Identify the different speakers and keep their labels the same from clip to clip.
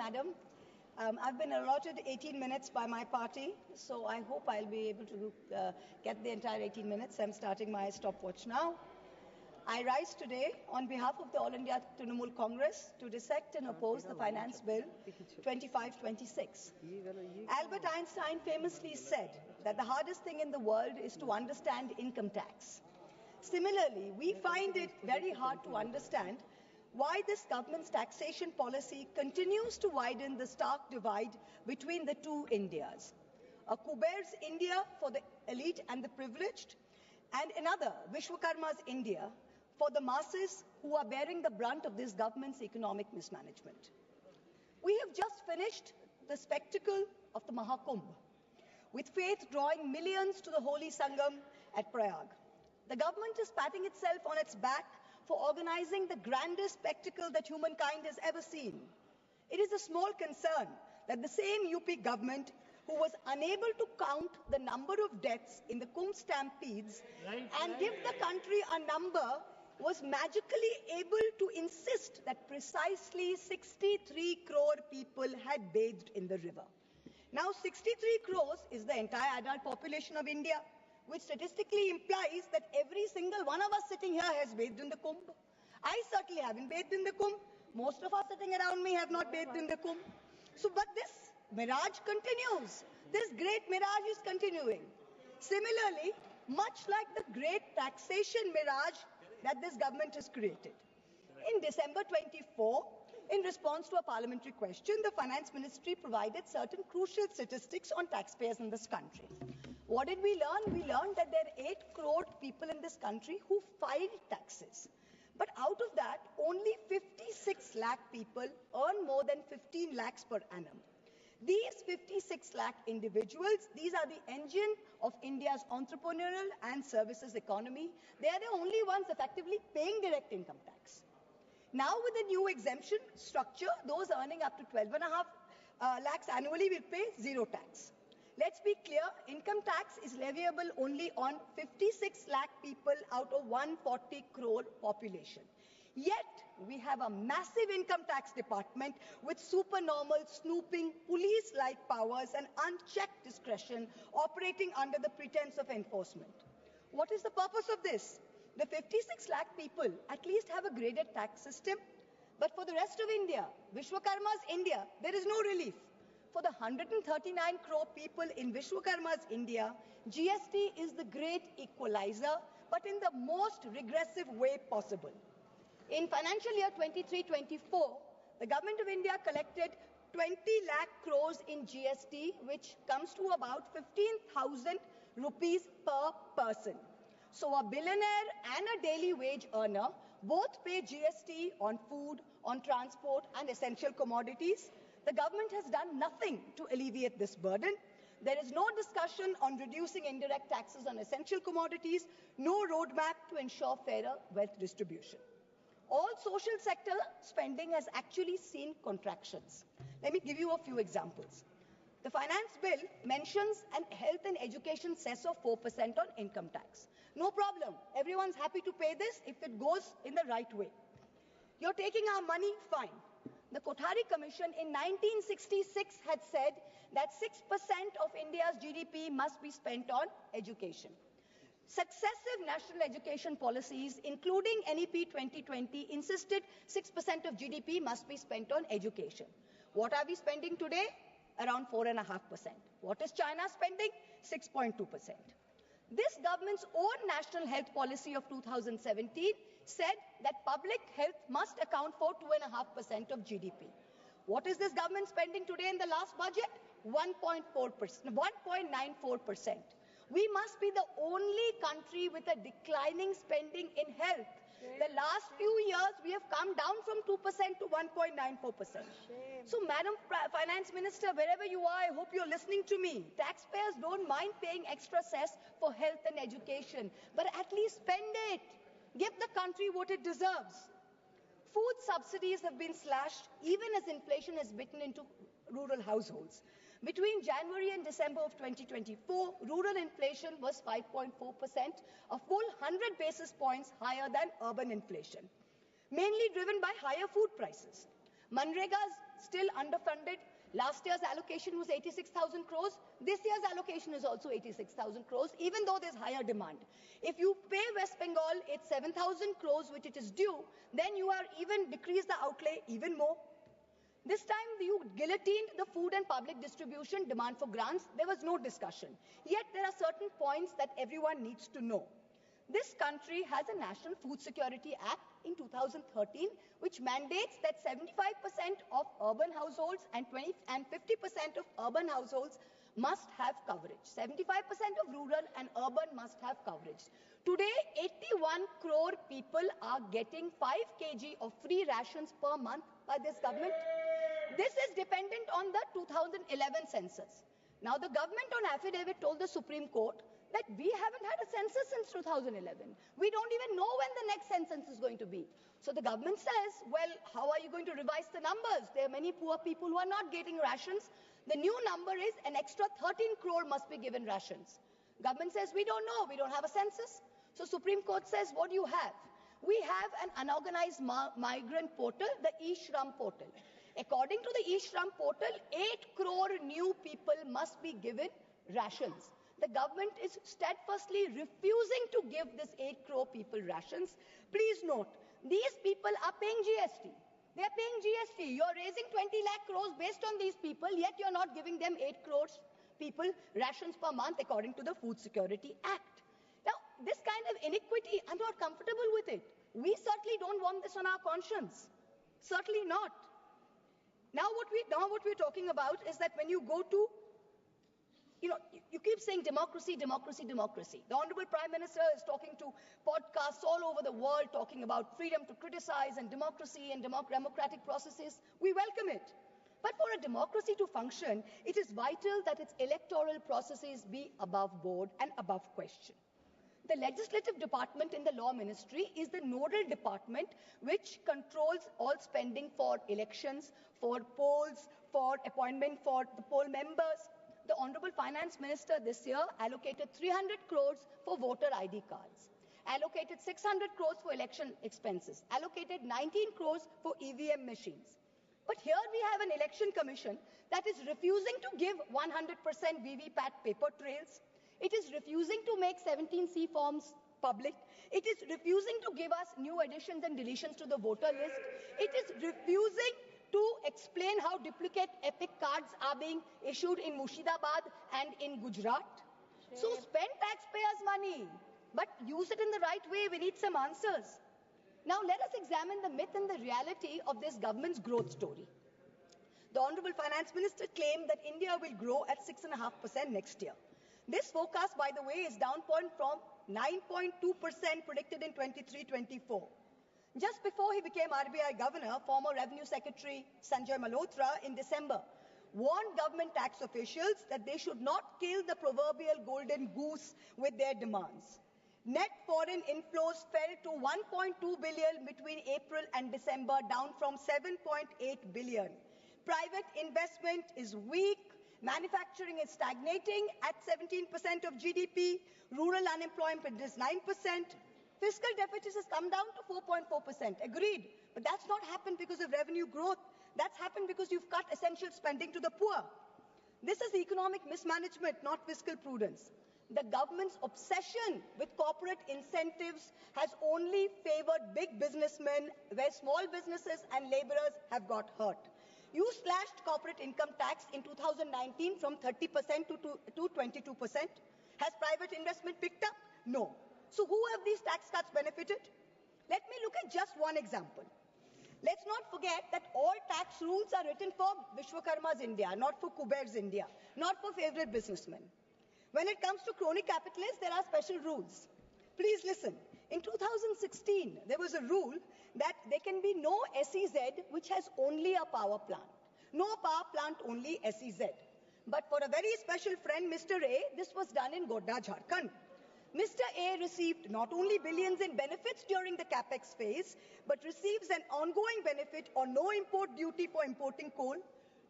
Speaker 1: Madam. I've been allotted 18 minutes by my party, so I hope I'll be able to get the entire 18 minutes. I'm starting my stopwatch now. I rise today on behalf of the All India Trinamool Congress to dissect and oppose the Finance Bill 2526. Albert Einstein famously said that the hardest thing in the world is to understand income tax. Similarly, we find it very hard to understand why this government's taxation policy continues to widen the stark divide between the two Indias. A Kuber's India for the elite and the privileged, and another, Vishwakarma's India, for the masses who are bearing the brunt of this government's economic mismanagement. We have just finished the spectacle of the Mahakumbh, with faith drawing millions to the holy Sangam at Prayag. The government is patting itself on its back for organizing the grandest spectacle that humankind has ever seen. It is a small concern that the same UP government who was unable to count the number of deaths in the Kumbh stampedes and give the country a number was magically able to insist that precisely 63 crore people had bathed in the river. Now, 63 crores is the entire adult population of India, which statistically implies that every single one of us sitting here has bathed in the Kumbh. I certainly haven't bathed in the Kumbh. Most of us sitting around me have not bathed in the Kumbh. But this mirage continues. This great mirage is continuing. Similarly, much like the great taxation mirage that this government has created. In December 24, in response to a parliamentary question, the Finance Ministry provided certain crucial statistics on taxpayers in this country. What did we learn? We learned that there are 8 crore people in this country who filed taxes. But out of that, only 56 lakh people earn more than 15 lakhs per annum. These 56 lakh individuals, these are the engine of India's entrepreneurial and services economy. They are the only ones effectively paying direct income tax. Now with the new exemption structure, those earning up to 12.5 lakhs annually will pay zero tax. Let's be clear, income tax is leviable only on 56 lakh people out of 140 crore population. Yet, we have a massive income tax department with supernormal snooping, police-like powers and unchecked discretion operating under the pretense of enforcement. What is the purpose of this? The 56 lakh people at least have a graded tax system. But for the rest of India, Vishwakarma's India, there is no relief. For the 139 crore people in Vishwakarma's India, GST is the great equalizer, but in the most regressive way possible. In financial year 23-24, the government of India collected 20 lakh crores in GST, which comes to about 15,000 rupees per person. So a billionaire and a daily wage earner both pay GST on food, on transport and essential commodities. The government has done nothing to alleviate this burden. There is no discussion on reducing indirect taxes on essential commodities, no roadmap to ensure fairer wealth distribution. All social sector spending has actually seen contractions. Let me give you a few examples. The finance bill mentions an health and education cess of 4% on income tax. No problem. Everyone's happy to pay this if it goes in the right way. You're taking our money, fine. The Kothari Commission in 1966 had said that 6% of India's GDP must be spent on education. Successive national education policies, including NEP 2020, insisted 6% of GDP must be spent on education. What are we spending today? Around 4.5%. What is China spending? 6.2%. This government's own national health policy of 2017 said that public health must account for 2.5% of GDP. What is this government spending today in the last budget? 1.94%. We must be the only country with a declining spending in health. The last few years, we have come down from 2% to 1.94%. So, Madam Finance Minister, wherever you are, I hope you're listening to me. Taxpayers don't mind paying extra cess for health and education, but at least spend it. Give the country what it deserves. Food subsidies have been slashed even as inflation has bitten into rural households. Between January and December of 2024, rural inflation was 5.4%, a full 100 basis points higher than urban inflation, mainly driven by higher food prices. Manrega's still underfunded. Last year's allocation was 86,000 crores. This year's allocation is also 86,000 crores, even though there's higher demand. If you pay West Bengal its 7,000 crores, which it is due, then you are even decrease the outlay even more. This time you guillotined the food and public distribution demand for grants. There was no discussion. Yet there are certain points that everyone needs to know. This country has a National Food Security Act in 2013, which mandates that 75% of urban households and 50% of urban households must have coverage. 75% of rural and urban must have coverage. Today, 81 crore people are getting 5 kg of free rations per month by this government. This is dependent on the 2011 census. Now, the government on affidavit told the Supreme Court that we haven't had a census since 2011. We don't even know when the next census is going to be. So the government says, well, how are you going to revise the numbers? There are many poor people who are not getting rations. The new number is an extra 13 crore must be given rations. Government says, we don't know. We don't have a census. So Supreme Court says, what do you have? We have an unorganized migrant portal, the e-Shram portal. According to the e-Shram portal, 8 crore new people must be given rations. The government is steadfastly refusing to give this 8 crore people rations. Please note, these people are paying GST. They are paying GST. You're raising 20 lakh crores based on these people, yet you're not giving them 8 crores people rations per month according to the Food Security Act. Now, this kind of iniquity, I'm not comfortable with it. We certainly don't want this on our conscience. Certainly not. Now what we're talking about is that when you go to, you keep saying democracy, democracy, democracy. The Honorable Prime Minister is talking to podcasts all over the world talking about freedom to criticize and democracy and democratic processes. We welcome it. But for a democracy to function, it is vital that its electoral processes be above board and above question. The legislative department in the law ministry is the nodal department which controls all spending for elections, for polls, for appointment for the poll members. The Honorable Finance Minister this year allocated 300 crores for voter ID cards, allocated 600 crores for election expenses, allocated 19 crores for EVM machines. But here we have an election commission that is refusing to give 100% VVPAT paper trails. It is refusing to make 17C forms public. It is refusing to give us new additions and deletions to the voter list. It is refusing to explain how duplicate epic cards are being issued in Murshidabad and in Gujarat. So spend taxpayers' money, but use it in the right way. We need some answers. Now let us examine the myth and the reality of this government's growth story. The Honorable Finance Minister claimed that India will grow at 6.5% next year. This forecast, by the way, is down from 9.2% predicted in 23-24. Just before he became RBI governor, former Revenue Secretary Sanjay Malhotra in December warned government tax officials that they should not kill the proverbial golden goose with their demands. Net foreign inflows fell to 1.2 billion between April and December, down from 7.8 billion. Private investment is weak. Manufacturing is stagnating at 17% of GDP. Rural unemployment is 9%. Fiscal deficit has come down to 4.4%. Agreed. But that's not happened because of revenue growth. That's happened because you've cut essential spending to the poor. This is economic mismanagement, not fiscal prudence. The government's obsession with corporate incentives has only favored big businessmen, where small businesses and laborers have got hurt. You slashed corporate income tax in 2019 from 30% to 22%. Has private investment picked up? No. So who have these tax cuts benefited? Let me look at just one example. Let's not forget that all tax rules are written for Vishwakarma's India, not for Kuber's India, not for favorite businessmen. When it comes to crony capitalists, there are special rules. Please listen. In 2016, there was a rule that there can be no SEZ which has only a power plant. No power plant, only SEZ. But for a very special friend, Mr. A, this was done in Godda, Jharkhand. Mr. A received not only billions in benefits during the capex phase, but receives an ongoing benefit on no import duty for importing coal,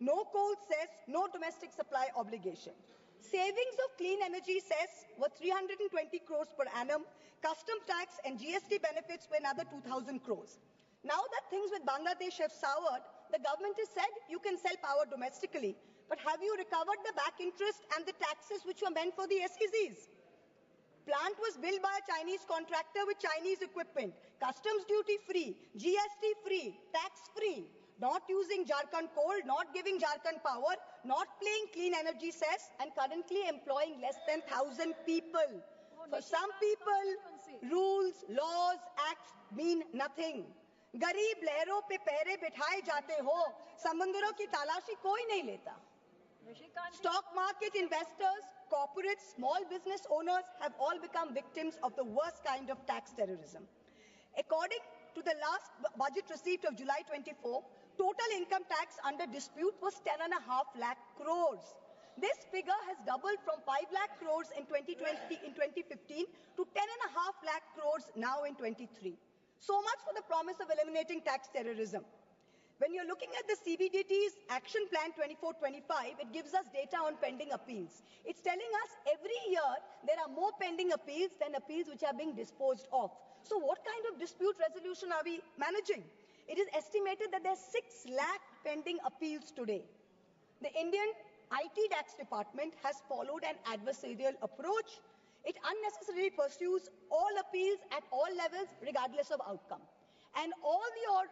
Speaker 1: no coal cess, no domestic supply obligation. Savings of clean energy cess were 320 crores per annum. Custom tax and GST benefits were another 2,000 crores. Now that things with Bangladesh have soured, the government has said you can sell power domestically. But have you recovered the back interest and the taxes which were meant for the SEZs? Plant was built by a Chinese contractor with Chinese equipment, customs duty free, GST free, tax free, not using Jharkhand coal, not giving Jharkhand power, not paying clean energy cess, and currently employing less than 1,000 people. For some people, rules, laws, acts mean nothing. गरीब लहरों पे पैरे बिठाए जाते हो, समंदरों की तलाशी कोई नहीं लेता. Stock market investors, corporates, small business owners have all become victims of the worst kind of tax terrorism. According to the last budget receipt of July 24, total income tax under dispute was 10.5 lakh crores. This figure has doubled from 5 lakh crores in 2015 to 10.5 lakh crores now in 23. So much for the promise of eliminating tax terrorism. When you're looking at the CBDT's Action Plan 24-25, it gives us data on pending appeals. It's telling us every year there are more pending appeals than appeals which are being disposed of. So what kind of dispute resolution are we managing? It is estimated that there are 6 lakh pending appeals today. The Indian IT tax department has followed an adversarial approach. It unnecessarily pursues all appeals at all levels regardless of outcome. And all your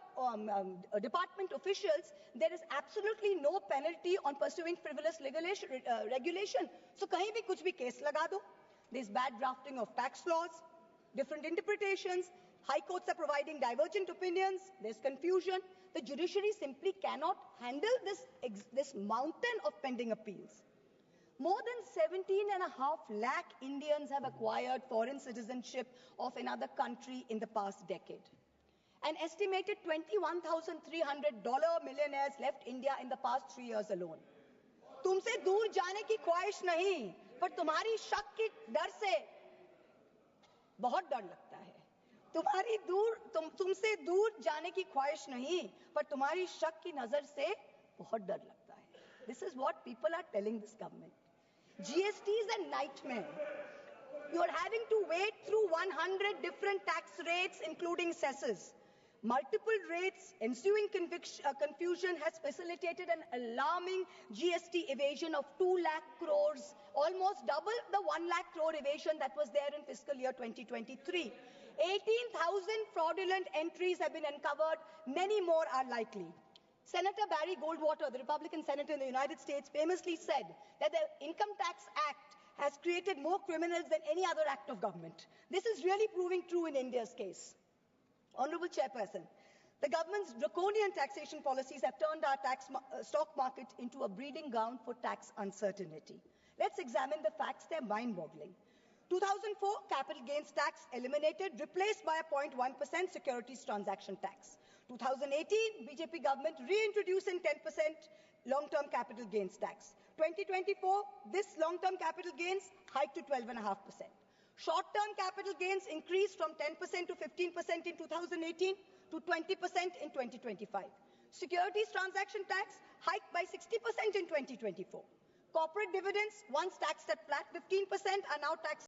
Speaker 1: department officials, there is absolutely no penalty on pursuing frivolous regulation. So kahin bhi kuch bhi case laga do. There's bad drafting of tax laws, different interpretations, high courts are providing divergent opinions, there's confusion. The judiciary simply cannot handle this mountain of pending appeals. More than 17.5 lakh Indians have acquired foreign citizenship of another country in the past decade. An estimated $21,300 millionaires left India in the past 3 years alone. तुमसे दूर जाने की ख्वाहिश नहीं, पर तुम्हारी शक की डर से बहुत डर लगता है. तुमसे दूर जाने की ख्वाहिश नहीं, पर तुम्हारी शक की नजर से बहुत डर लगता है. This is what people are telling this government. GST is a nightmare. You are having to wade through 100 different tax rates, including cesses. Multiple rates, ensuing confusion has facilitated an alarming GST evasion of 2 lakh crores, almost double the 1 lakh crore evasion that was there in fiscal year 2023. 18,000 fraudulent entries have been uncovered. Many more are likely. Senator Barry Goldwater, the Republican senator in the United States, famously said that the Income Tax Act has created more criminals than any other act of government. This is really proving true in India's case. Honorable Chairperson, the government's draconian taxation policies have turned our stock market into a breeding ground for tax uncertainty. Let's examine the facts. They're mind-boggling. 2004, capital gains tax eliminated, replaced by a 0.1% securities transaction tax. 2018, BJP government reintroducing 10% long-term capital gains tax. 2024, this long-term capital gains hiked to 12.5%. Short-term capital gains increased from 10% to 15% in 2018 to 20% in 2025. Securities transaction tax hiked by 60% in 2024. Corporate dividends, once taxed at flat 15%, are now taxed